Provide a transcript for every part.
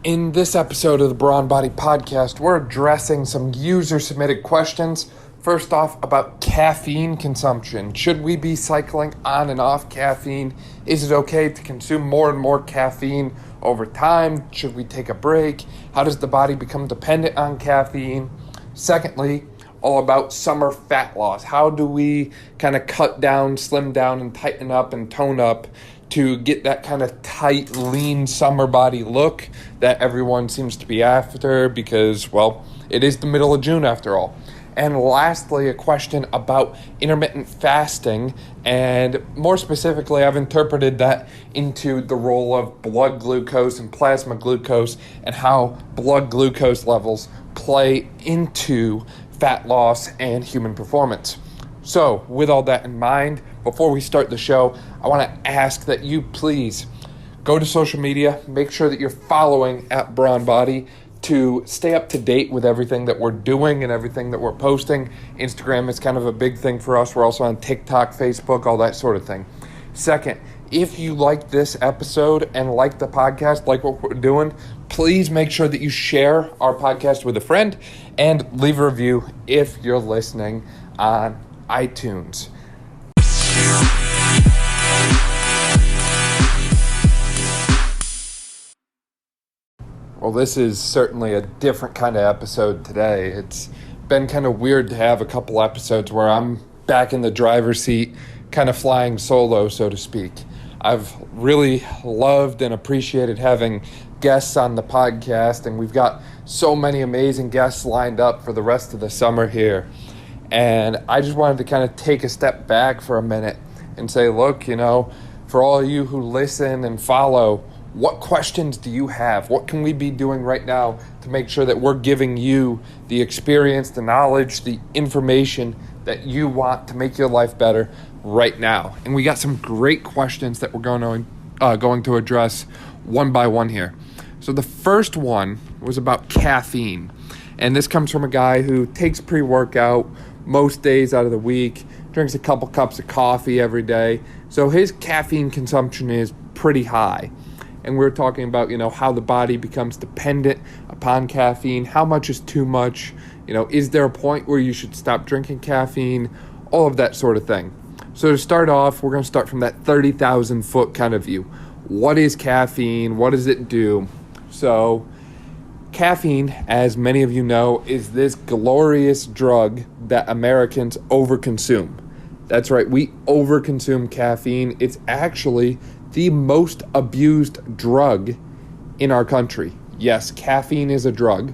In this episode of the Brawn Body Podcast, we're addressing some user-submitted questions. First off, about caffeine consumption. Should we be cycling on and off caffeine? Is it okay to consume more and more caffeine over time? Should we take a break? How does the body become dependent on caffeine? Secondly, all about summer fat loss. How do we kind of cut down, slim down, and tighten up and tone up to get that kind of tight, lean summer body look that everyone seems to be after because, well, it is the middle of June after all. And lastly, a question about intermittent fasting, and more specifically, I've interpreted that into the role of blood glucose and plasma glucose and how blood glucose levels play into fat loss and human performance. So, with all that in mind, before we start the show, I want to ask that you please go to social media, make sure that you're following at Brawn Body to stay up to date with everything that we're doing and everything that we're posting. Instagram is kind of a big thing for us. We're also on TikTok, Facebook, all that sort of thing. Second, if you like this episode and like the podcast, like what we're doing, please make sure that you share our podcast with a friend and leave a review if you're listening on iTunes. Well, this is certainly a different kind of episode today. It's been kind of weird to have a couple episodes where I'm back in the driver's seat, kind of flying solo, so to speak. I've really loved and appreciated having guests on the podcast, and we've got so many amazing guests lined up for the rest of the summer here. And I just wanted to kind of take a step back for a minute and say, look, for all of you who listen and follow, what questions do you have? What can we be doing right now to make sure that we're giving you the experience, the knowledge, the information that you want to make your life better right now? And we got some great questions that we're going to address one by one here. So the first one was about caffeine. And this comes from a guy who takes pre-workout most days out of the week, drinks a couple cups of coffee every day. So his caffeine consumption is pretty high. And we're talking about, how the body becomes dependent upon caffeine. How much is too much? Is there a point where you should stop drinking caffeine? All of that sort of thing. So to start off, we're going to start from that 30,000 foot kind of view. What is caffeine? What does it do? So caffeine, as many of you know, is this glorious drug that Americans overconsume. That's right, we overconsume caffeine. It's actually the most abused drug in our country. Yes, caffeine is a drug.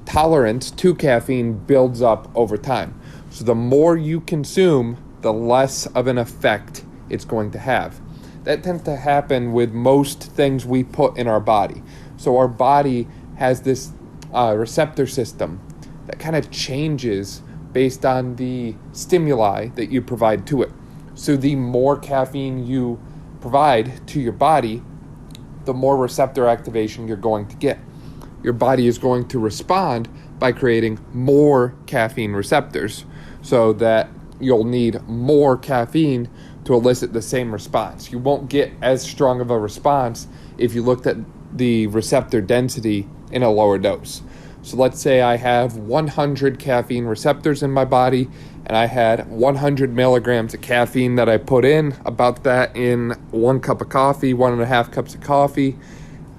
Tolerance to caffeine builds up over time. So the more you consume, the less of an effect it's going to have. That tends to happen with most things we put in our body. So our body has this receptor system that kind of changes based on the stimuli that you provide to it. So the more caffeine you provide to your body, the more receptor activation you're going to get. Your body is going to respond by creating more caffeine receptors so that you'll need more caffeine to elicit the same response. You won't get as strong of a response if you looked at the receptor density in a lower dose. So let's say I have 100 caffeine receptors in my body and I had 100 milligrams of caffeine that I put in, about that in 1 cup of coffee, 1.5 cups of coffee.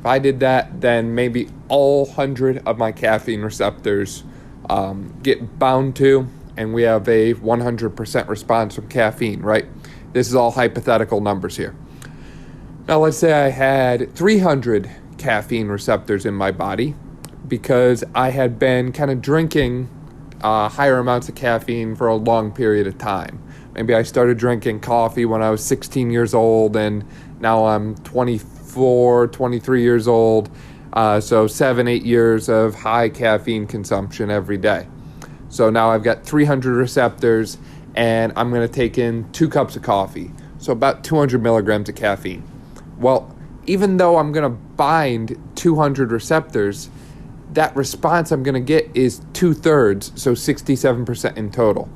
If I did that, then maybe all 100 of my caffeine receptors get bound to, and we have a 100% response from caffeine, right? This is all hypothetical numbers here. Now let's say I had 300 caffeine receptors in my body because I had been kind of drinking higher amounts of caffeine for a long period of time. Maybe I started drinking coffee when I was 16 years old and now I'm 24, 23 years old. So 7-8 years of high caffeine consumption every day. So now I've got 300 receptors and I'm going to take in 2 cups of coffee. So about 200 milligrams of caffeine. Well, even though I'm going to bind 200 receptors, that response I'm going to get is 2/3, so 67% in total.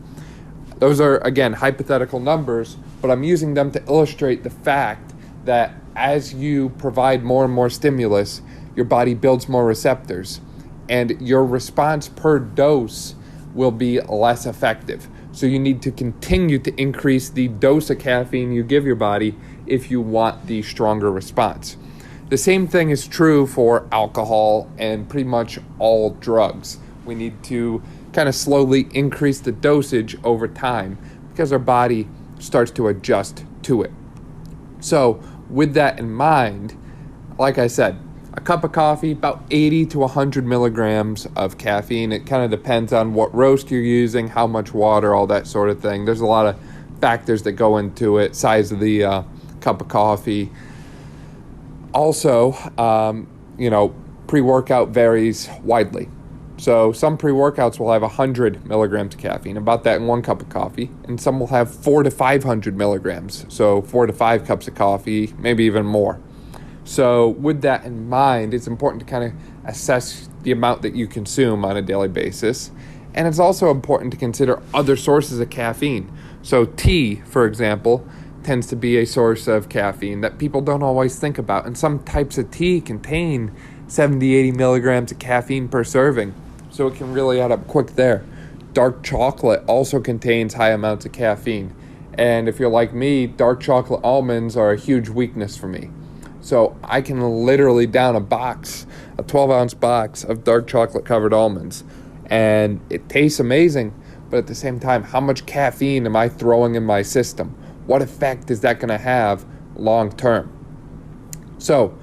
Those are, again, hypothetical numbers, but I'm using them to illustrate the fact that as you provide more and more stimulus, your body builds more receptors, and your response per dose will be less effective. So you need to continue to increase the dose of caffeine you give your body if you want the stronger response. The same thing is true for alcohol and pretty much all drugs. We need to kind of slowly increase the dosage over time because our body starts to adjust to it. So with that in mind, like I said, a cup of coffee, about 80 to 100 milligrams of caffeine. It kind of depends on what roast you're using, how much water, all that sort of thing. There's a lot of factors that go into it, size of the cup of coffee. Also, pre-workout varies widely. So some pre-workouts will have 100 milligrams of caffeine, about that in one cup of coffee, and some will have 400 to 500 milligrams, so 4 to 5 cups of coffee, maybe even more. So with that in mind, it's important to kind of assess the amount that you consume on a daily basis. And it's also important to consider other sources of caffeine. So tea, for example, tends to be a source of caffeine that people don't always think about. And some types of tea contain 70, 80 milligrams of caffeine per serving. So it can really add up quick there. Dark chocolate also contains high amounts of caffeine. And if you're like me, dark chocolate almonds are a huge weakness for me. So I can literally down a 12-ounce box of dark chocolate-covered almonds. And it tastes amazing, but at the same time, how much caffeine am I throwing in my system? What effect is that going to have long-term? So,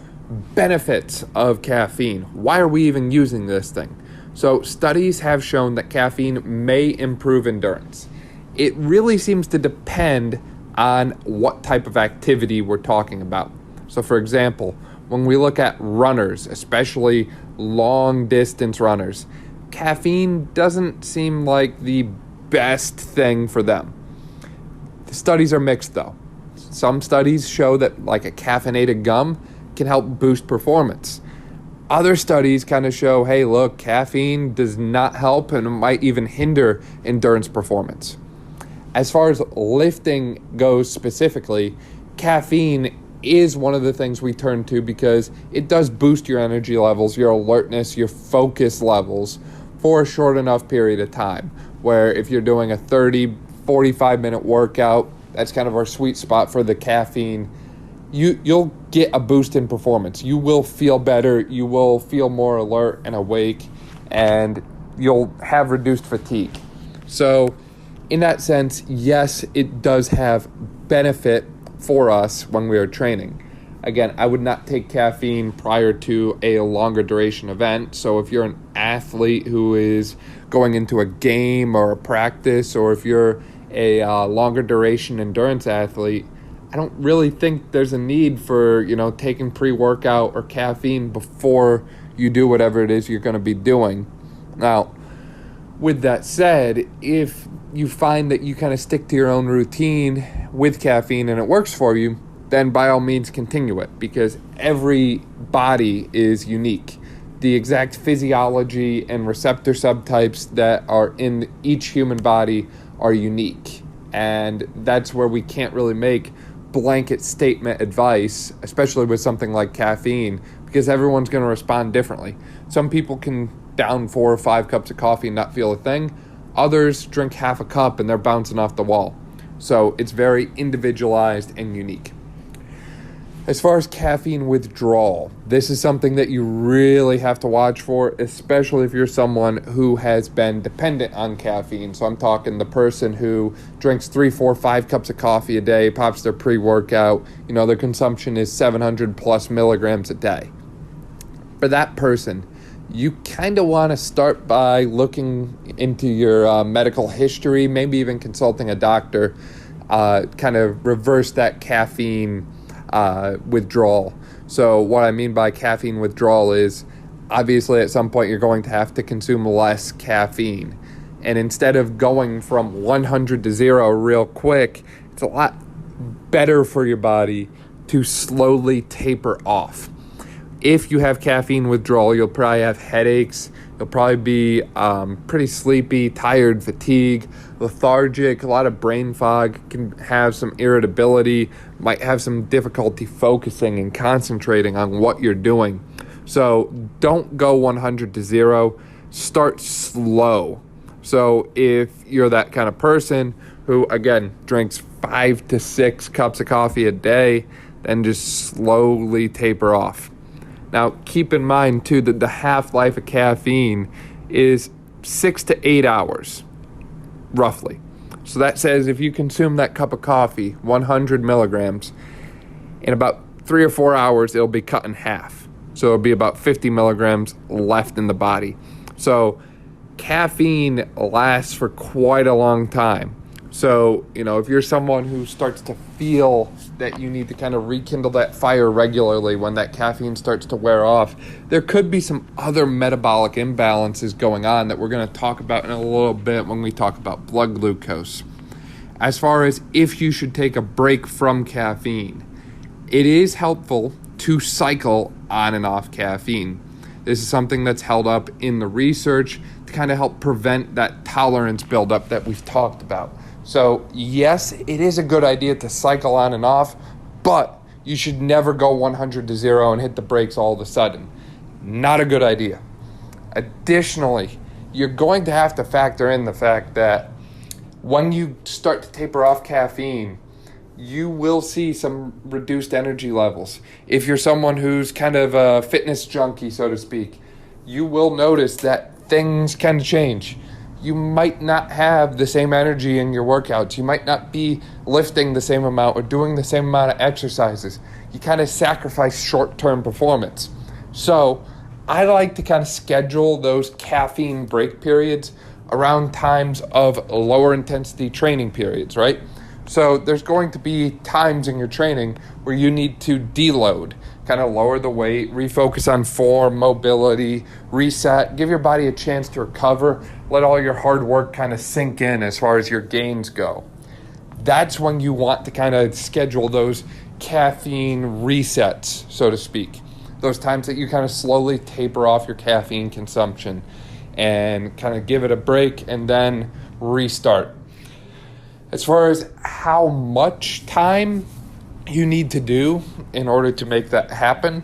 benefits of caffeine. Why are we even using this thing? So, studies have shown that caffeine may improve endurance. It really seems to depend on what type of activity we're talking about. So for example, when we look at runners, especially long distance runners, caffeine doesn't seem like the best thing for them. The studies are mixed though. Some studies show that like a caffeinated gum can help boost performance. Other studies kind of show, hey look, caffeine does not help and it might even hinder endurance performance. As far as lifting goes specifically, caffeine is one of the things we turn to because it does boost your energy levels, your alertness, your focus levels for a short enough period of time. Where if you're doing a 30, 45-minute workout, that's kind of our sweet spot for the caffeine, you'll get a boost in performance. You will feel better, you will feel more alert and awake, and you'll have reduced fatigue. So in that sense, yes, it does have benefit for us when we are training. Again, I would not take caffeine prior to a longer duration event. So if you're an athlete who is going into a game or a practice, or if you're a longer duration endurance athlete, I don't really think there's a need for, taking pre-workout or caffeine before you do whatever it is you're going to be doing. Now, with that said, if you find that you kind of stick to your own routine with caffeine and it works for you, then by all means continue it, because every body is unique. The exact physiology and receptor subtypes that are in each human body are unique. And that's where we can't really make blanket statement advice, especially with something like caffeine, because everyone's going to respond differently. Some people can down 4 or 5 cups of coffee and not feel a thing. Others drink half a cup and they're bouncing off the wall. So it's very individualized and unique. As far as caffeine withdrawal, this is something that you really have to watch for, especially if you're someone who has been dependent on caffeine. So I'm talking the person who drinks 3, 4, 5 cups of coffee a day, pops their pre-workout, their consumption is 700 plus milligrams a day. For that person, you kind of want to start by looking into your medical history, maybe even consulting a doctor, kind of reverse that caffeine withdrawal. So what I mean by caffeine withdrawal is obviously at some point you're going to have to consume less caffeine. And instead of going from 100 to 0 real quick, it's a lot better for your body to slowly taper off. If you have caffeine withdrawal, you'll probably have headaches. You'll probably be pretty sleepy, tired, fatigue, lethargic, a lot of brain fog, can have some irritability, might have some difficulty focusing and concentrating on what you're doing. So don't go 100 to 0. Start slow. So if you're that kind of person who, again, drinks 5 to 6 cups of coffee a day, then just slowly taper off. Now, keep in mind, too, that the half-life of caffeine is 6 to 8 hours, roughly. So that says if you consume that cup of coffee, 100 milligrams, in about 3 or 4 hours, it'll be cut in half. So it'll be about 50 milligrams left in the body. So caffeine lasts for quite a long time. So, if you're someone who starts to feel that you need to kind of rekindle that fire regularly when that caffeine starts to wear off, there could be some other metabolic imbalances going on that we're going to talk about in a little bit when we talk about blood glucose. As far as if you should take a break from caffeine, it is helpful to cycle on and off caffeine. This is something that's held up in the research to kind of help prevent that tolerance buildup that we've talked about. So yes, it is a good idea to cycle on and off, but you should never go 100 to 0 and hit the brakes all of a sudden. Not a good idea. Additionally, you're going to have to factor in the fact that when you start to taper off caffeine, you will see some reduced energy levels. If you're someone who's kind of a fitness junkie, so to speak, you will notice that things can change. You might not have the same energy in your workouts. You might not be lifting the same amount or doing the same amount of exercises. You kind of sacrifice short-term performance. So I like to kind of schedule those caffeine break periods around times of lower intensity training periods, right? So there's going to be times in your training where you need to deload, kind of lower the weight, refocus on form, mobility, reset, give your body a chance to recover, let all your hard work kind of sink in as far as your gains go. That's when you want to kind of schedule those caffeine resets, so to speak. Those times that you kind of slowly taper off your caffeine consumption and kind of give it a break and then restart. As far as how much time you need to do in order to make that happen,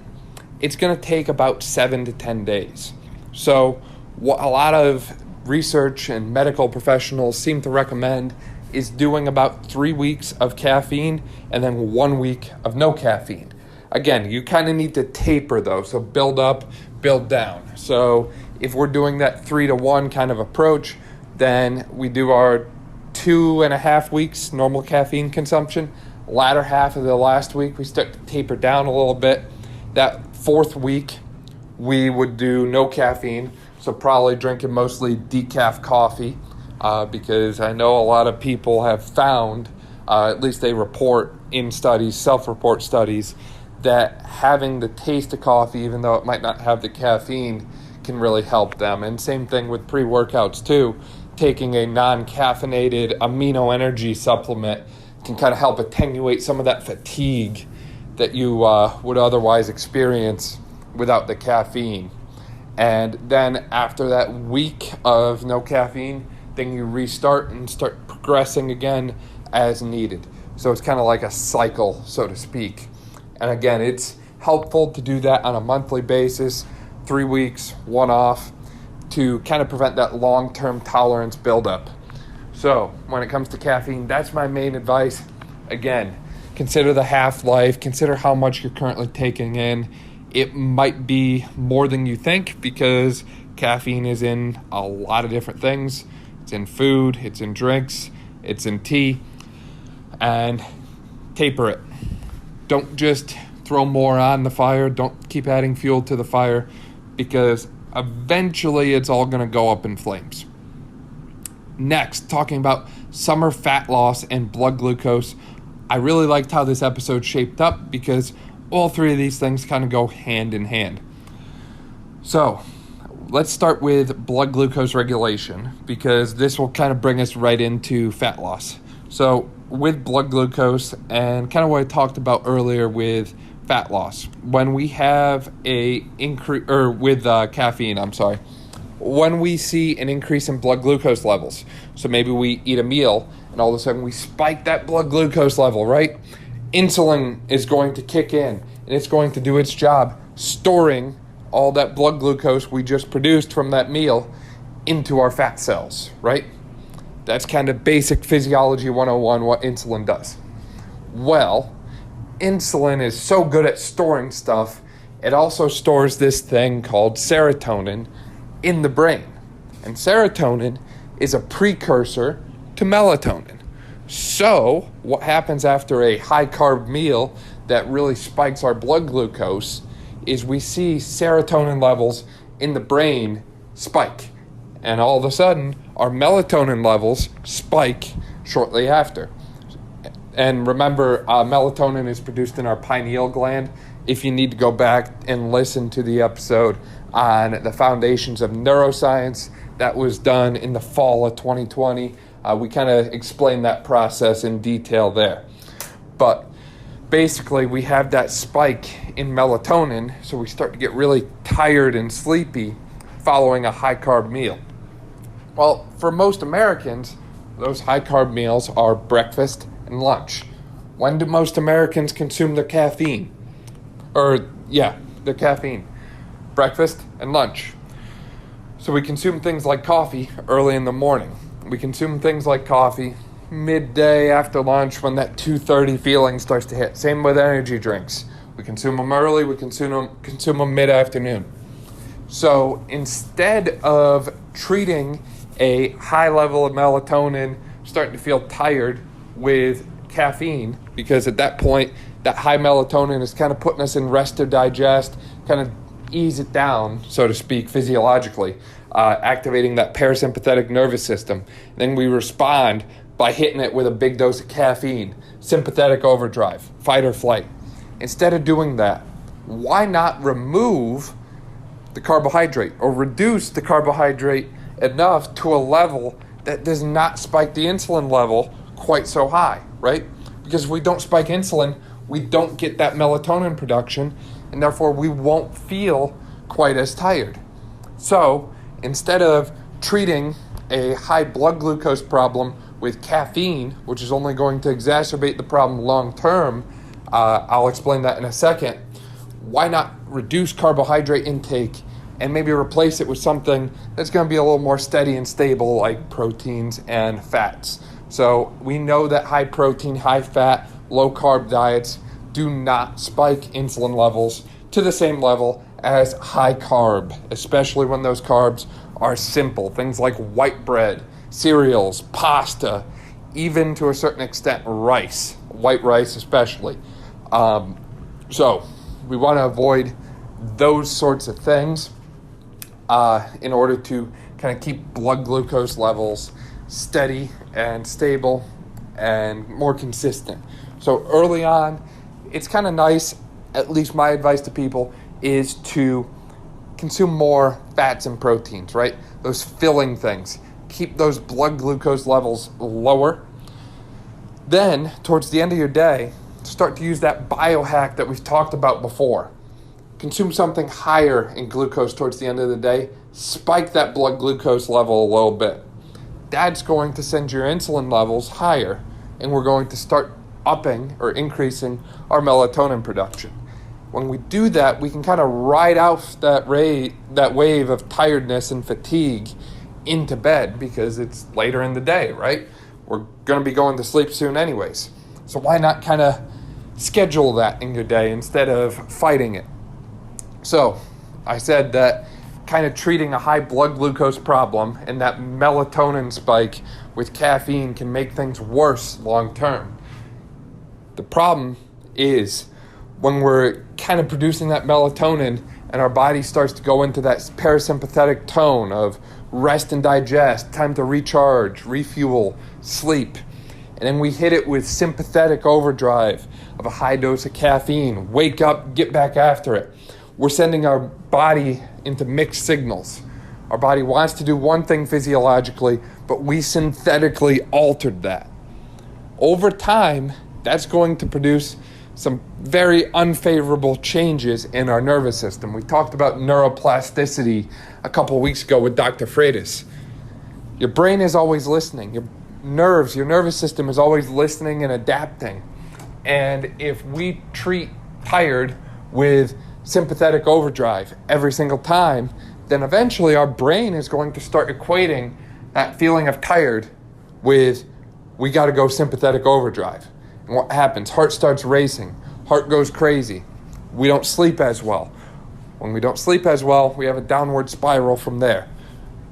it's going to take about 7 to 10 days. So what a lot of research and medical professionals seem to recommend is doing about 3 weeks of caffeine and then 1 week of no caffeine. Again, you kind of need to taper though, so build up, build down. So if we're doing that 3-to-1 kind of approach, then we do our 2.5 weeks normal caffeine consumption. Latter half of the last week, we start to taper down a little bit. That 4th week, we would do no caffeine, so probably drinking mostly decaf coffee, because I know a lot of people have found, at least they report in studies, self-report studies, that having the taste of coffee, even though it might not have the caffeine, can really help them. And same thing with pre-workouts too. Taking a non-caffeinated amino energy supplement can kind of help attenuate some of that fatigue that you would otherwise experience without the caffeine. And then after that week of no caffeine, then you restart and start progressing again as needed. So it's kind of like a cycle, so to speak. And again, it's helpful to do that on a monthly basis, 3 weeks, one off, to kind of prevent that long-term tolerance buildup. So when it comes to caffeine, that's my main advice. Again, consider the half-life, consider how much you're currently taking in. It might be more than you think because caffeine is in a lot of different things. It's in food, it's in drinks, it's in tea, and taper it. Don't just throw more on the fire. Don't keep adding fuel to the fire because eventually it's all going to go up in flames. Next, talking about summer fat loss and blood glucose. I really liked how this episode shaped up because all three of these things kind of go hand in hand. So let's start with blood glucose regulation because this will kind of bring us right into fat loss. So with blood glucose and kind of what I talked about earlier with fat loss, when we have a increase, or with caffeine, when we see an increase in blood glucose levels, so maybe we eat a meal and all of a sudden we spike that blood glucose level, right? Insulin is going to kick in and it's going to do its job storing all that blood glucose we just produced from that meal into our fat cells, right? That's kind of basic physiology 101, what insulin does. Well, insulin is so good at storing stuff, it also stores this thing called serotonin in the brain. And serotonin is a precursor to melatonin. So, what happens after a high-carb meal that really spikes our blood glucose is we see serotonin levels in the brain spike. And all of a sudden, our melatonin levels spike shortly after. And remember, melatonin is produced in our pineal gland. If you need to go back and listen to the episode on the foundations of neuroscience, that was done in the fall of 2020. We kind of explained that process in detail there. But basically, we have that spike in melatonin, so we start to get really tired and sleepy following a high-carb meal. Well, for most Americans, those high-carb meals are breakfast and lunch. When do most Americans consume their caffeine? Their caffeine. Breakfast and lunch. So we consume things like coffee early in the morning. We consume things like coffee midday after lunch when that 2:30 feeling starts to hit. Same with energy drinks. We consume them early, we consume them mid-afternoon. So instead of treating a high level of melatonin, starting to feel tired with caffeine, because at that point, that high melatonin is kind of putting us in rest to digest, kind of ease it down, so to speak, physiologically, activating that parasympathetic nervous system. Then we respond by hitting it with a big dose of caffeine, sympathetic overdrive, fight or flight. Instead of doing that, why not remove the carbohydrate or reduce the carbohydrate enough to a level that does not spike the insulin level quite so high, right? Because if we don't spike insulin, we don't get that melatonin production, and therefore we won't feel quite as tired. So instead of treating a high blood glucose problem with caffeine, which is only going to exacerbate the problem long term, I'll explain that in a second, why not reduce carbohydrate intake and maybe replace it with something that's going to be a little more steady and stable, like proteins and fats. So we know that high protein, high fat, low carb diets do not spike insulin levels to the same level as high carb, especially when those carbs are simple. Things like white bread, cereals, pasta, even to a certain extent rice, white rice especially. So we want to avoid those sorts of things in order to kind of keep blood glucose levels steady and stable and more consistent. So early on, it's kind of nice, at least my advice to people, is to consume more fats and proteins, right? Those filling things. Keep those blood glucose levels lower. Then, towards the end of your day, start to use that biohack that we've talked about before. Consume something higher in glucose towards the end of the day. Spike that blood glucose level a little bit. That's going to send your insulin levels higher, and we're going to start upping or increasing our melatonin production. When we do that, we can kind of ride out that wave of tiredness and fatigue into bed, because it's later in the day, right? We're going to be going to sleep soon anyways. So why not kind of schedule that in your day instead of fighting it? So I said that kind of treating a high blood glucose problem and that melatonin spike with caffeine can make things worse long term. The problem is when we're kind of producing that melatonin and our body starts to go into that parasympathetic tone of rest and digest, time to recharge, refuel, sleep. And then we hit it with sympathetic overdrive of a high dose of caffeine, wake up, get back after it. We're sending our body into mixed signals. Our body wants to do one thing physiologically, but we synthetically altered that. Over time, that's going to produce some very unfavorable changes in our nervous system. We talked about neuroplasticity a couple weeks ago with Dr. Freitas. Your brain is always listening. Your nervous system is always listening and adapting. And if we treat tired with sympathetic overdrive every single time, then eventually our brain is going to start equating that feeling of tired with, we got to go sympathetic overdrive. And what happens? Heart starts racing. Heart goes crazy. We don't sleep as well. When we don't sleep as well, we have a downward spiral from there.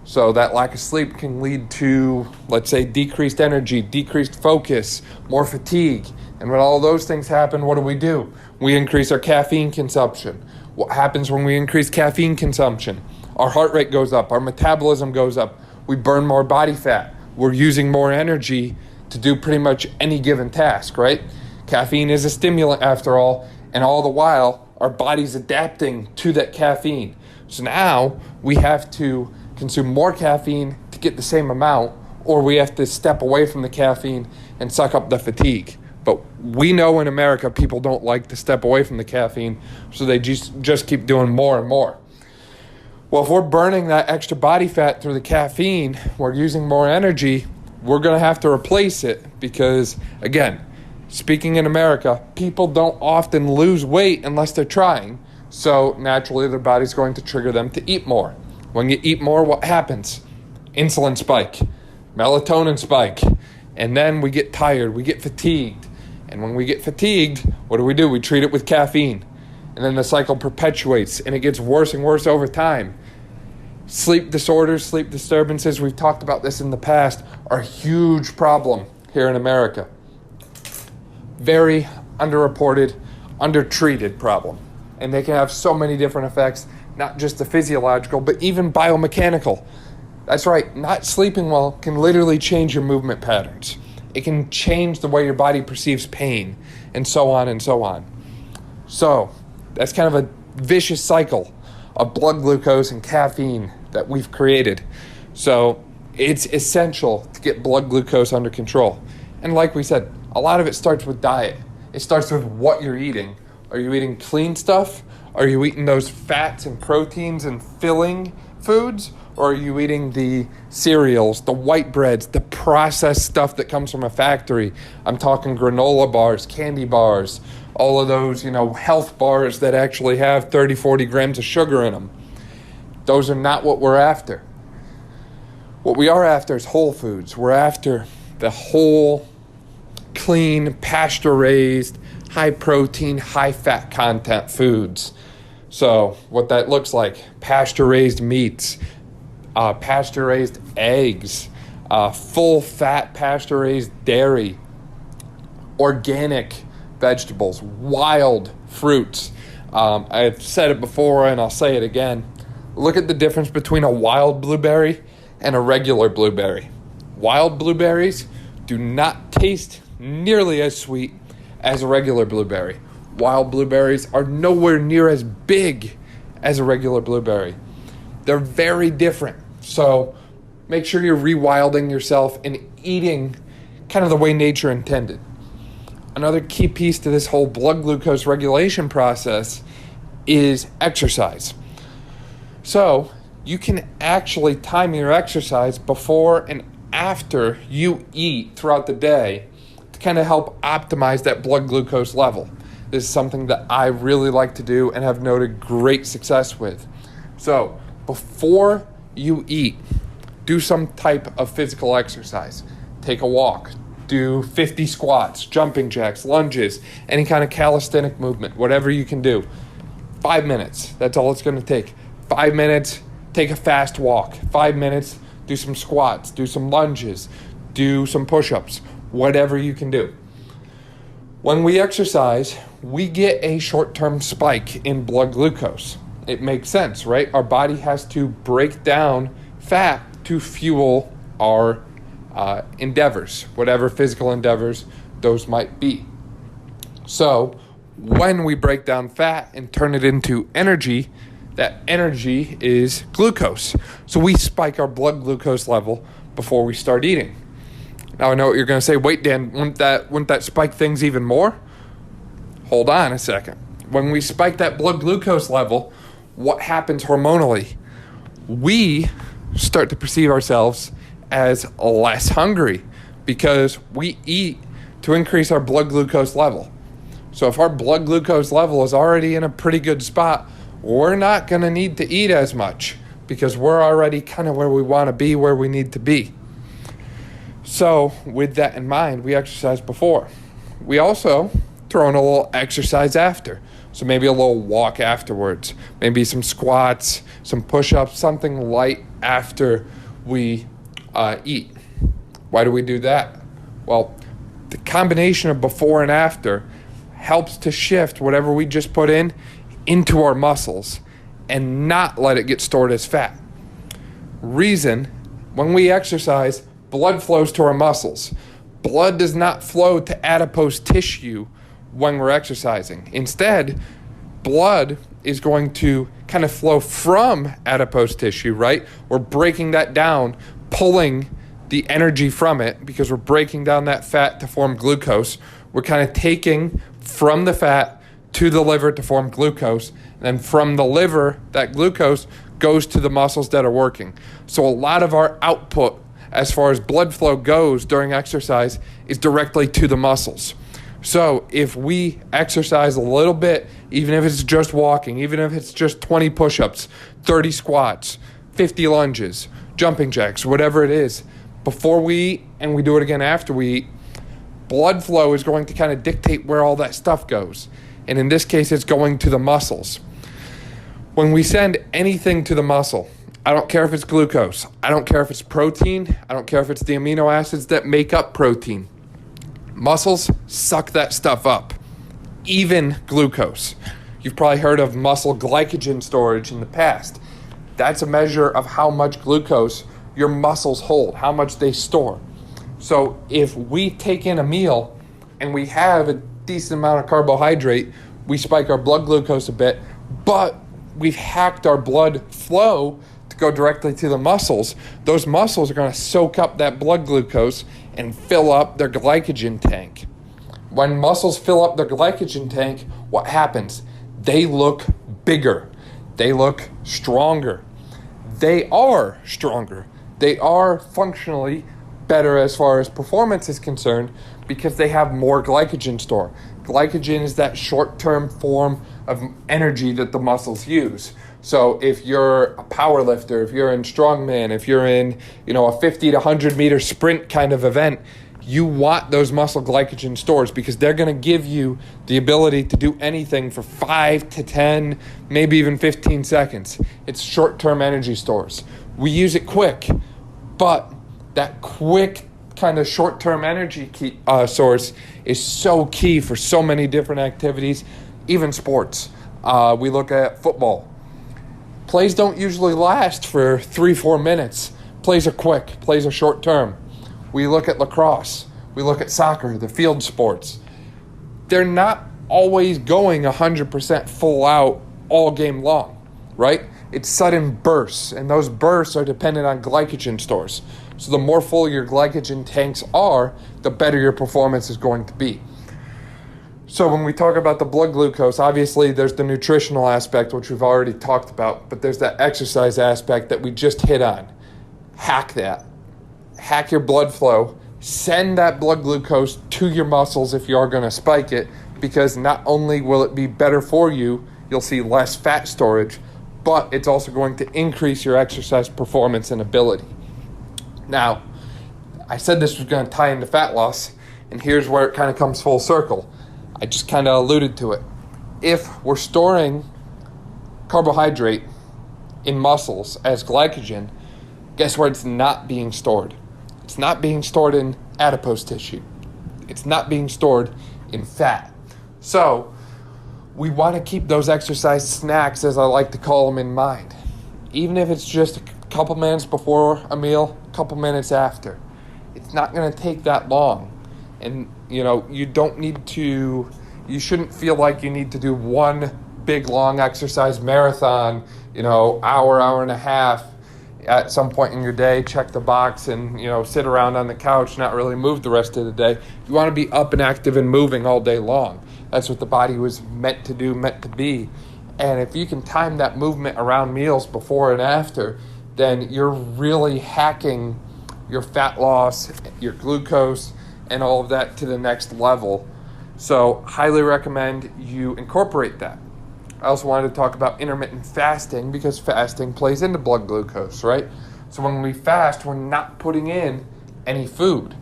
So that lack of sleep can lead to, let's say, decreased energy, decreased focus, more fatigue. And when all those things happen, what do? We increase our caffeine consumption. What happens when we increase caffeine consumption? Our heart rate goes up, our metabolism goes up, we burn more body fat, we're using more energy to do pretty much any given task, right? Caffeine is a stimulant after all, and all the while, our body's adapting to that caffeine. So now we have to consume more caffeine to get the same amount, or we have to step away from the caffeine and suck up the fatigue. But we know in America, people don't like to step away from the caffeine, so they just keep doing more and more. Well, if we're burning that extra body fat through the caffeine, we're using more energy, we're going to have to replace it because, again, speaking in America, people don't often lose weight unless they're trying. So naturally, their body's going to trigger them to eat more. When you eat more, what happens? Insulin spike, melatonin spike, and then we get tired, we get fatigued. And when we get fatigued, what do? We treat it with caffeine. And then the cycle perpetuates, and it gets worse and worse over time. Sleep disorders, sleep disturbances, we've talked about this in the past, are a huge problem here in America. Very underreported, undertreated problem. And they can have so many different effects, not just the physiological, but even biomechanical. That's right, not sleeping well can literally change your movement patterns. It can change the way your body perceives pain, and so on and so on. So, that's kind of a vicious cycle of blood glucose and caffeine that we've created. So, it's essential to get blood glucose under control. And like we said, a lot of it starts with diet. It starts with what you're eating. Are you eating clean stuff? Are you eating those fats and proteins and filling foods? Or are you eating the cereals, the white breads, the processed stuff that comes from a factory? I'm talking granola bars, candy bars, all of those, health bars that actually have 30, 40 grams of sugar in them. Those are not what we're after. What we are after is whole foods. We're after the whole, clean, pasture-raised, high-protein, high-fat content foods. So what that looks like, pasture-raised meats, pasture-raised eggs, full-fat pasture-raised dairy, organic vegetables, wild fruits. I've said it before and I'll say it again. Look at the difference between a wild blueberry and a regular blueberry. Wild blueberries do not taste nearly as sweet as a regular blueberry. Wild blueberries are nowhere near as big as a regular blueberry. They're very different. So make sure you're rewilding yourself and eating kind of the way nature intended. Another key piece to this whole blood glucose regulation process is exercise. So you can actually time your exercise before and after you eat throughout the day to kind of help optimize that blood glucose level. This is something that I really like to do and have noted great success with. So before you eat, do some type of physical exercise. Take a walk. Do 50 squats, jumping jacks, lunges, any kind of calisthenic movement, whatever you can do. 5 minutes, that's all it's going to take. 5 minutes, take a fast walk. 5 minutes, do some squats, do some lunges, do some push-ups, whatever you can do. When we exercise, we get a short-term spike in blood glucose. It makes sense, right? Our body has to break down fat to fuel our endeavors, whatever physical endeavors those might be. So when we break down fat and turn it into energy, that energy is glucose. So we spike our blood glucose level before we start eating. Now I know what you're going to say. Wait, Dan, wouldn't that spike things even more? Hold on a second. When we spike that blood glucose level, what happens hormonally? We start to perceive ourselves as less hungry because we eat to increase our blood glucose level. So if our blood glucose level is already in a pretty good spot, we're not going to need to eat as much because we're already kind of where we want to be, where we need to be. So with that in mind, we exercise before. We also throw in a little exercise after. So maybe a little walk afterwards, maybe some squats, some push-ups, something light after we eat. Why do we do that? Well, the combination of before and after helps to shift whatever we just put in into our muscles and not let it get stored as fat. Reason, when we exercise, blood flows to our muscles. Blood does not flow to adipose tissue when we're exercising. Instead, blood is going to kind of flow from adipose tissue, right? We're breaking that down, pulling the energy from it because we're breaking down that fat to form glucose. We're kind of taking from the fat to the liver to form glucose. And then from the liver, that glucose goes to the muscles that are working. So a lot of our output as far as blood flow goes during exercise is directly to the muscles. So if we exercise a little bit, even if it's just walking, even if it's just 20 push-ups, 30 squats, 50 lunges, jumping jacks, whatever it is, before we eat and we do it again after we eat, blood flow is going to kind of dictate where all that stuff goes. And in this case, it's going to the muscles. When we send anything to the muscle, I don't care if it's glucose, I don't care if it's protein, I don't care if it's the amino acids that make up protein. Muscles suck that stuff up, even glucose. You've probably heard of muscle glycogen storage in the past. That's a measure of how much glucose your muscles hold, how much they store. So if we take in a meal and we have a decent amount of carbohydrate, we spike our blood glucose a bit, but we've hacked our blood flow to go directly to the muscles. Those muscles are going to soak up that blood glucose and fill up their glycogen tank. When muscles fill up their glycogen tank, what happens? They look bigger. They look stronger. They are stronger. They are functionally better as far as performance is concerned because they have more glycogen store. Glycogen is that short-term form of energy that the muscles use. So if you're a power lifter, if you're in strongman, if you're in, a 50 to 100 meter sprint kind of event, you want those muscle glycogen stores because they're going to give you the ability to do anything for 5 to 10, maybe even 15 seconds. It's short-term energy stores. We use it quick, but that quick kind of short-term energy source is so key for so many different activities, even sports. We look at football. Plays don't usually last for 3-4 minutes. Plays are quick. Plays are short-term. We look at lacrosse. We look at soccer, the field sports. They're not always going 100% full out all game long, right? It's sudden bursts, and those bursts are dependent on glycogen stores. So the more full your glycogen tanks are, the better your performance is going to be. So when we talk about the blood glucose, obviously there's the nutritional aspect, which we've already talked about, but there's that exercise aspect that we just hit on. Hack that. Hack your blood flow. Send that blood glucose to your muscles if you are going to spike it, because not only will it be better for you, you'll see less fat storage, but it's also going to increase your exercise performance and ability. Now, I said this was going to tie into fat loss, and here's where it kind of comes full circle. I just kind of alluded to it. If we're storing carbohydrate in muscles as glycogen, guess where it's not being stored? It's not being stored in adipose tissue. It's not being stored in fat. So we want to keep those exercise snacks, as I like to call them, in mind. Even if it's just a couple minutes before a meal, a couple minutes after. It's not going to take that long. And, you shouldn't feel like you need to do one big, long exercise marathon, hour and a half at some point in your day, check the box and, sit around on the couch, not really move the rest of the day. You want to be up and active and moving all day long. That's what the body was meant to do, meant to be. And if you can time that movement around meals before and after, then you're really hacking your fat loss, your glucose, and all of that to the next level. So highly recommend you incorporate that. I also wanted to talk about intermittent fasting because fasting plays into blood glucose, right? So when we fast, we're not putting in any food.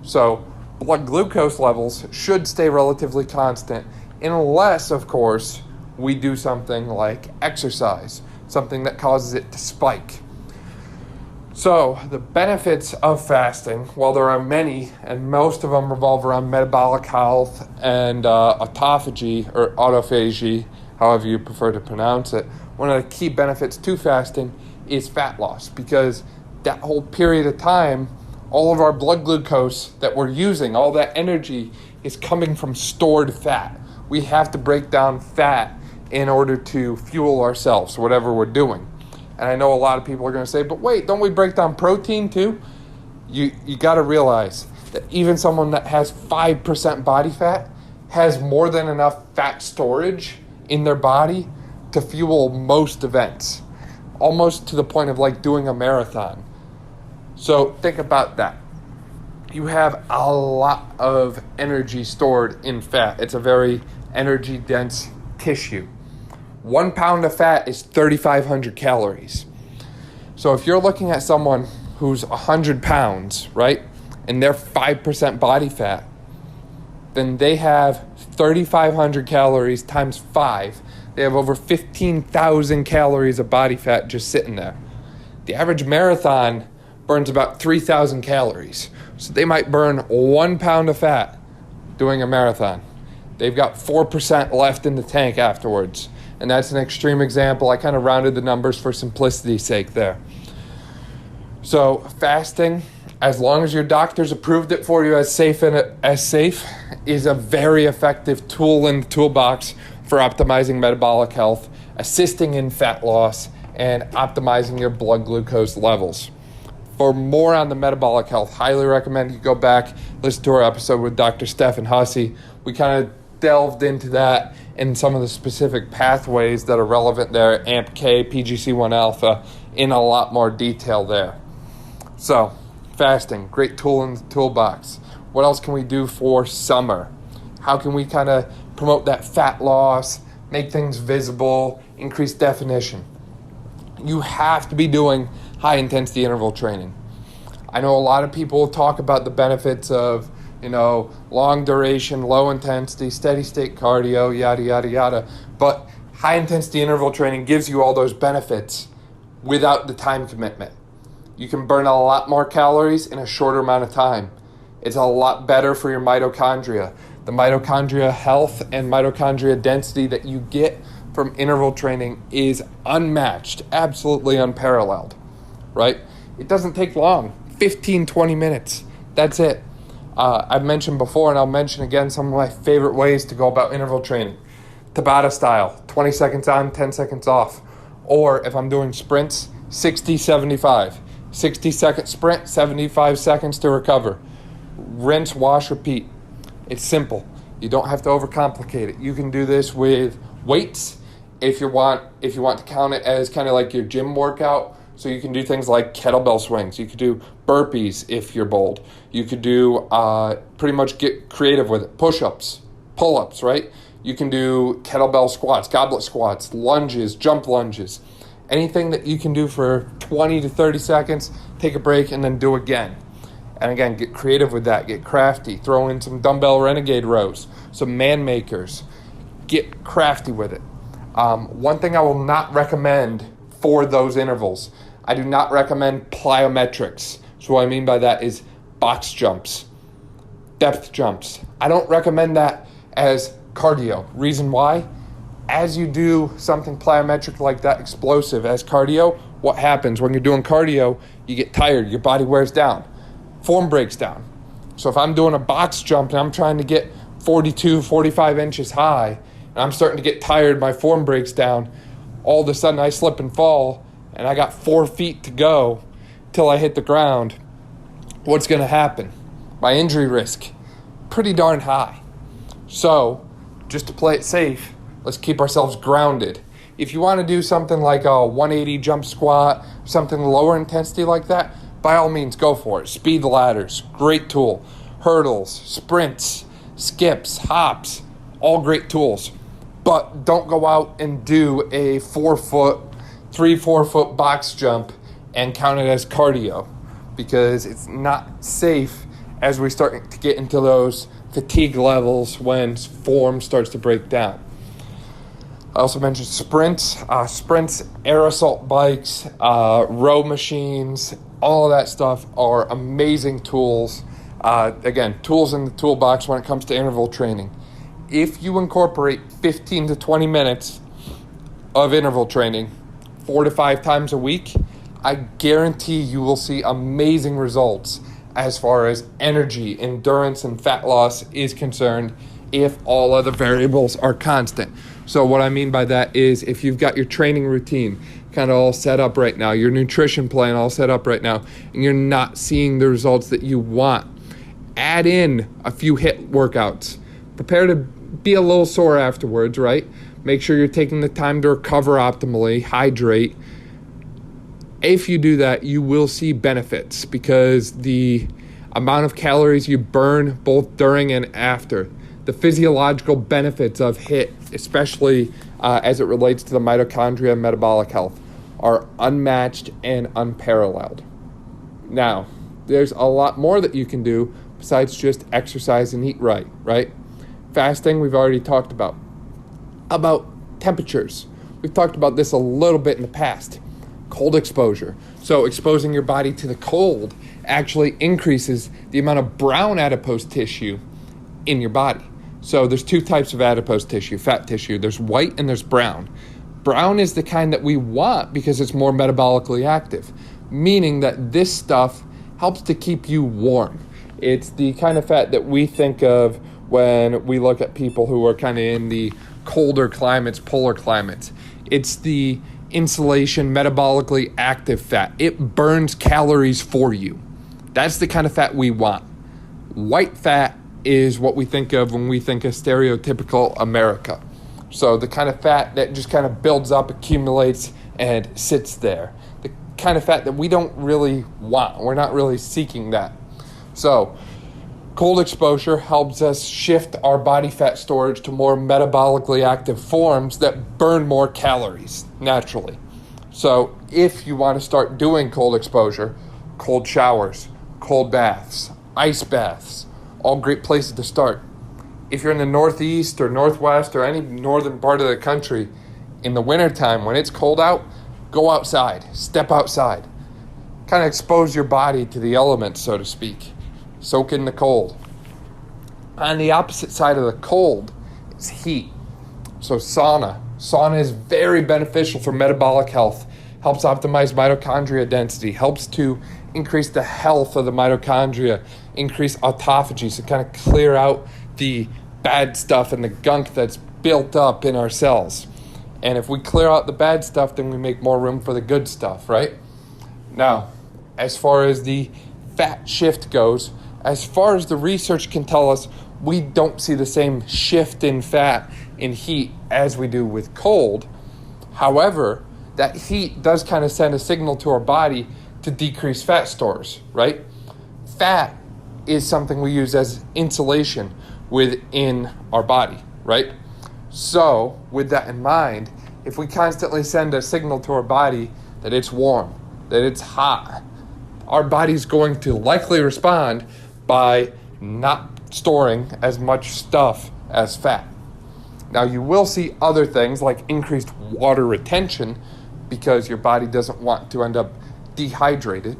So blood glucose levels should stay relatively constant unless, of course, we do something like exercise, something that causes it to spike. So the benefits of fasting, while there are many, and most of them revolve around metabolic health and autophagy or autophagy, however you prefer to pronounce it, one of the key benefits to fasting is fat loss, because that whole period of time, all of our blood glucose that we're using, all that energy is coming from stored fat. We have to break down fat in order to fuel ourselves, whatever we're doing. And I know a lot of people are going to say, but wait, don't we break down protein too? You got to realize that even someone that has 5% body fat has more than enough fat storage in their body to fuel most events, almost to the point of like doing a marathon. So think about that. You have a lot of energy stored in fat. It's a very energy dense tissue. 1 pound of fat is 3,500 calories. So if you're looking at someone who's 100 pounds, right, and they're 5% body fat, then they have 3,500 calories times 5. They have over 15,000 calories of body fat just sitting there. The average marathon burns about 3,000 calories. So they might burn 1 pound of fat doing a marathon. They've got 4% left in the tank afterwards. And that's an extreme example. I kind of rounded the numbers for simplicity's sake there. So fasting, as long as your doctor's approved it for you as safe, is a very effective tool in the toolbox for optimizing metabolic health, assisting in fat loss, and optimizing your blood glucose levels. For more on the metabolic health, highly recommend you go back, listen to our episode with Dr. Stephan Hussey. We kind of delved into that and some of the specific pathways that are relevant there, AMP-K, PGC1 alpha, in a lot more detail there. So, fasting, great tool in the toolbox. What else can we do for summer? How can we kind of promote that fat loss, make things visible, increase definition? You have to be doing high-intensity interval training. I know a lot of people talk about the benefits of, long duration, low intensity, steady state cardio, yada, yada, yada. But high intensity interval training gives you all those benefits without the time commitment. You can burn a lot more calories in a shorter amount of time. It's a lot better for your mitochondria. The mitochondria health and mitochondria density that you get from interval training is unmatched, absolutely unparalleled, right? It doesn't take long, 15, 20 minutes. That's it. I've mentioned before, and I'll mention again, some of my favorite ways to go about interval training. Tabata style, 20 seconds on, 10 seconds off. Or if I'm doing sprints, 60, 75. 60-second sprint, 75 seconds to recover. Rinse, wash, repeat. It's simple. You don't have to overcomplicate it. You can do this with weights if you want to count it as kind of like your gym workout. So you can do things like kettlebell swings. You could do burpees if you're bold. You could do pretty much get creative with it. Push-ups, pull-ups, right? You can do kettlebell squats, goblet squats, lunges, jump lunges. Anything that you can do for 20 to 30 seconds, take a break, and then do again. And again, get creative with that. Get crafty. Throw in some dumbbell renegade rows, some man makers. Get crafty with it. One thing I will not recommend for those intervals, I do not recommend plyometrics. So what I mean by that is box jumps, depth jumps. I don't recommend that as cardio. Reason why? As you do something plyometric like that, explosive as cardio, what happens when you're doing cardio? You get tired, your body wears down, form breaks down. So if I'm doing a box jump and I'm trying to get 42, 45 inches high, and I'm starting to get tired, my form breaks down, all of a sudden I slip and fall, and I got 4 feet to go till I hit the ground, what's going to happen? My injury risk, pretty darn high. So, just to play it safe, let's keep ourselves grounded. If you want to do something like a 180 jump squat, something lower intensity like that, by all means, go for it. Speed ladders, great tool. Hurdles, sprints, skips, hops, all great tools. But don't go out and do a 4 foot box jump and count it as cardio, because it's not safe as we start to get into those fatigue levels when form starts to break down. I also mentioned sprints, air assault bikes, row machines, all of that stuff are amazing tools. Again, tools in the toolbox when it comes to interval training. If you incorporate 15 to 20 minutes of interval training 4 to 5 times a week, I guarantee you will see amazing results as far as energy, endurance, and fat loss is concerned if all other variables are constant. So what I mean by that is if you've got your training routine kind of all set up right now, your nutrition plan all set up right now, and you're not seeing the results that you want, add in a few HIIT workouts. Prepare to be a little sore afterwards, right? Make sure you're taking the time to recover optimally, hydrate. If you do that, you will see benefits because the amount of calories you burn both during and after, the physiological benefits of HIIT, especially as it relates to the mitochondria and metabolic health, are unmatched and unparalleled. Now, there's a lot more that you can do besides just exercise and eat right? Fasting, we've already talked about. About temperatures, we've talked about this a little bit in the past. Cold exposure. So exposing your body to the cold actually increases the amount of brown adipose tissue in your body. So there's 2 types of adipose tissue, fat tissue. There's white and there's brown. Brown is the kind that we want because it's more metabolically active, meaning that this stuff helps to keep you warm. It's the kind of fat that we think of when we look at people who are kind of in the colder climates, polar climates. It's the insulation, metabolically active fat. It burns calories for you. That's the kind of fat we want. White fat is what we think of when we think of stereotypical America. So the kind of fat that just kind of builds up, accumulates, and sits there. The kind of fat that we don't really want. We're not really seeking that. So cold exposure helps us shift our body fat storage to more metabolically active forms that burn more calories naturally. So if you want to start doing cold exposure, cold showers, cold baths, ice baths, all great places to start. If you're in the Northeast or Northwest or any northern part of the country, in the wintertime when it's cold out, go outside, step outside. Kind of expose your body to the elements, so to speak. Soak in the cold. On the opposite side of the cold is heat. So sauna. Sauna is very beneficial for metabolic health. Helps optimize mitochondria density. Helps to increase the health of the mitochondria. Increase autophagy. So kind of clear out the bad stuff and the gunk that's built up in our cells. And if we clear out the bad stuff, then we make more room for the good stuff, right? Now, as far as the fat shift goes, as far as the research can tell us, we don't see the same shift in fat in heat as we do with cold. However, that heat does kind of send a signal to our body to decrease fat stores, right? Fat is something we use as insulation within our body, right? So, with that in mind, if we constantly send a signal to our body that it's warm, that it's hot, our body's going to likely respond by not storing as much stuff as fat. Now, you will see other things like increased water retention because your body doesn't want to end up dehydrated,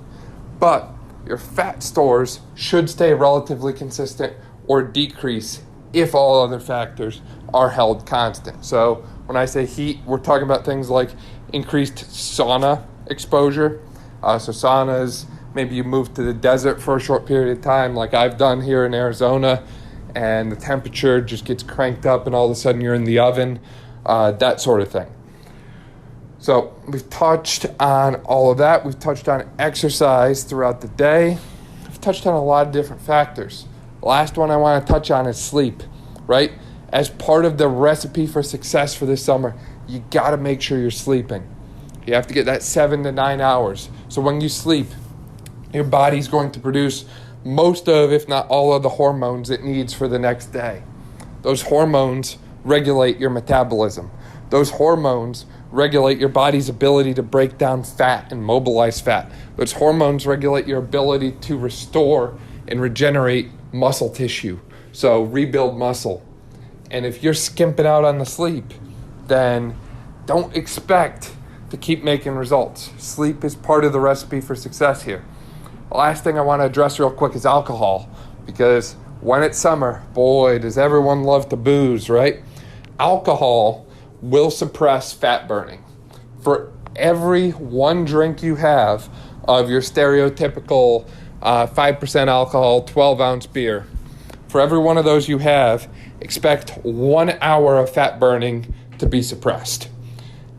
but your fat stores should stay relatively consistent or decrease if all other factors are held constant. So when I say heat, we're talking about things like increased sauna exposure. So saunas, maybe you move to the desert for a short period of time like I've done here in Arizona, and the temperature just gets cranked up and all of a sudden you're in the oven, that sort of thing. So we've touched on all of that. We've touched on exercise throughout the day. We've touched on a lot of different factors. The last one I want to touch on is sleep, right? As part of the recipe for success for this summer, you got to make sure you're sleeping. You have to get that 7 to 9 hours. So when you sleep, your body's going to produce most of, if not all of the hormones it needs for the next day. Those hormones regulate your metabolism. Those hormones regulate your body's ability to break down fat and mobilize fat. Those hormones regulate your ability to restore and regenerate muscle tissue. So rebuild muscle. And if you're skimping out on the sleep, then don't expect to keep making results. Sleep is part of the recipe for success here. The last thing I want to address real quick is alcohol, because when it's summer, boy, does everyone love to booze, right? Alcohol will suppress fat burning. For every one drink you have of your stereotypical 5% alcohol, 12-ounce beer, for every one of those you have, expect 1 hour of fat burning to be suppressed.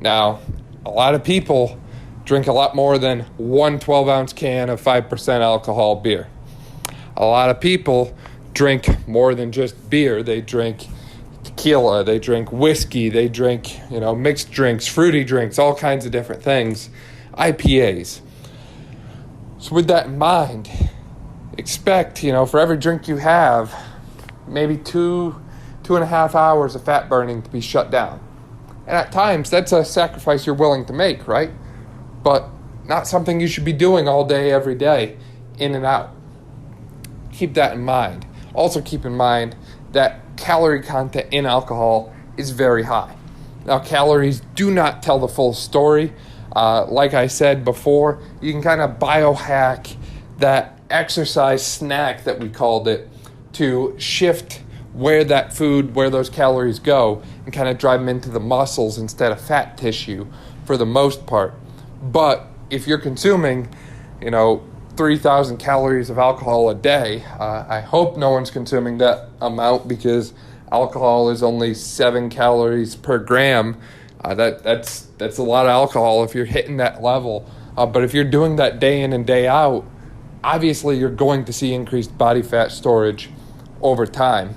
Now, a lot of people drink a lot more than one 12-ounce can of 5% alcohol beer. A lot of people drink more than just beer. They drink tequila, they drink whiskey, they drink, mixed drinks, fruity drinks, all kinds of different things, IPAs. So with that in mind, expect, for every drink you have, maybe 2.5 hours of fat burning to be shut down. And at times, that's a sacrifice you're willing to make, right? But not something you should be doing all day, every day, in and out. Keep that in mind. Also keep in mind that calorie content in alcohol is very high. Now, calories do not tell the full story. Like I said before, you can kind of biohack that exercise snack that we called it to shift where those calories go and kind of drive them into the muscles instead of fat tissue for the most part. But if you're consuming, 3,000 calories of alcohol a day, I hope no one's consuming that amount, because alcohol is only 7 calories per gram. That's a lot of alcohol if you're hitting that level. But if you're doing that day in and day out, obviously you're going to see increased body fat storage over time.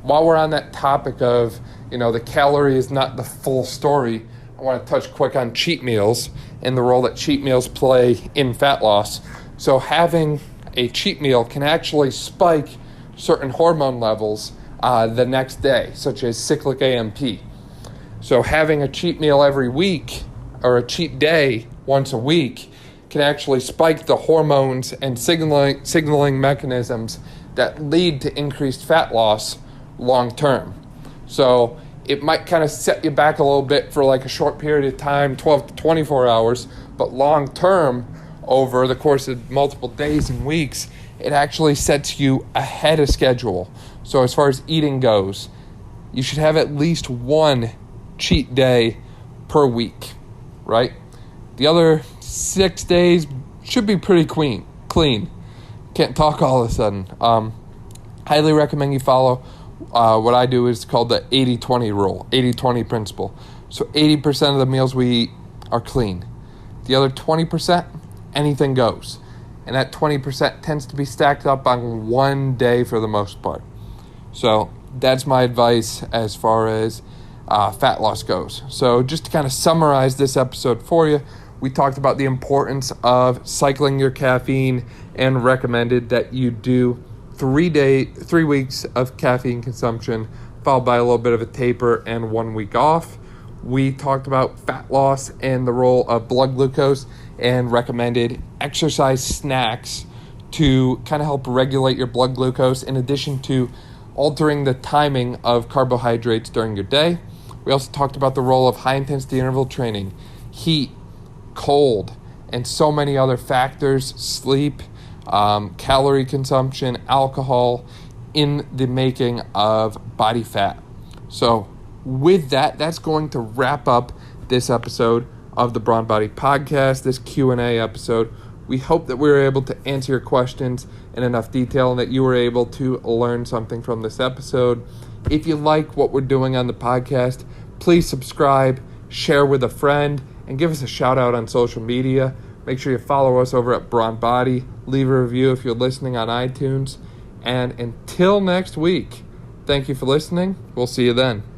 While we're on that topic of, the calorie is not the full story, I want to touch quick on cheat meals and the role that cheat meals play in fat loss. So having a cheat meal can actually spike certain hormone levels the next day, such as cyclic AMP. So having a cheat meal every week or a cheat day once a week can actually spike the hormones and signaling mechanisms that lead to increased fat loss long term. So it might kind of set you back a little bit for like a short period of time, 12 to 24 hours, but long term, over the course of multiple days and weeks, it actually sets you ahead of schedule. So as far as eating goes, you should have at least one cheat day per week, right? The other 6 days should be pretty clean. Can't talk all of a sudden. Highly recommend you follow what I do is called the 80-20 rule, 80-20 principle. So 80% of the meals we eat are clean. The other 20%, anything goes. And that 20% tends to be stacked up on one day for the most part. So that's my advice as far as fat loss goes. So just to kind of summarize this episode for you, we talked about the importance of cycling your caffeine and recommended that you do 3 weeks of caffeine consumption, followed by a little bit of a taper and 1 week off. We talked about fat loss and the role of blood glucose and recommended exercise snacks to kind of help regulate your blood glucose, in addition to altering the timing of carbohydrates during your day. We also talked about the role of high-intensity interval training, heat, cold, and so many other factors, sleep, calorie consumption, alcohol, in the making of body fat. So with that, that's going to wrap up this episode of the Brawn Body Podcast, this Q&A episode. We hope that we were able to answer your questions in enough detail and that you were able to learn something from this episode. If you like what we're doing on the podcast, please subscribe, share with a friend, and give us a shout out on social media. Make sure you follow us over at Brawn Body. Leave a review if you're listening on iTunes. And until next week, thank you for listening. We'll see you then.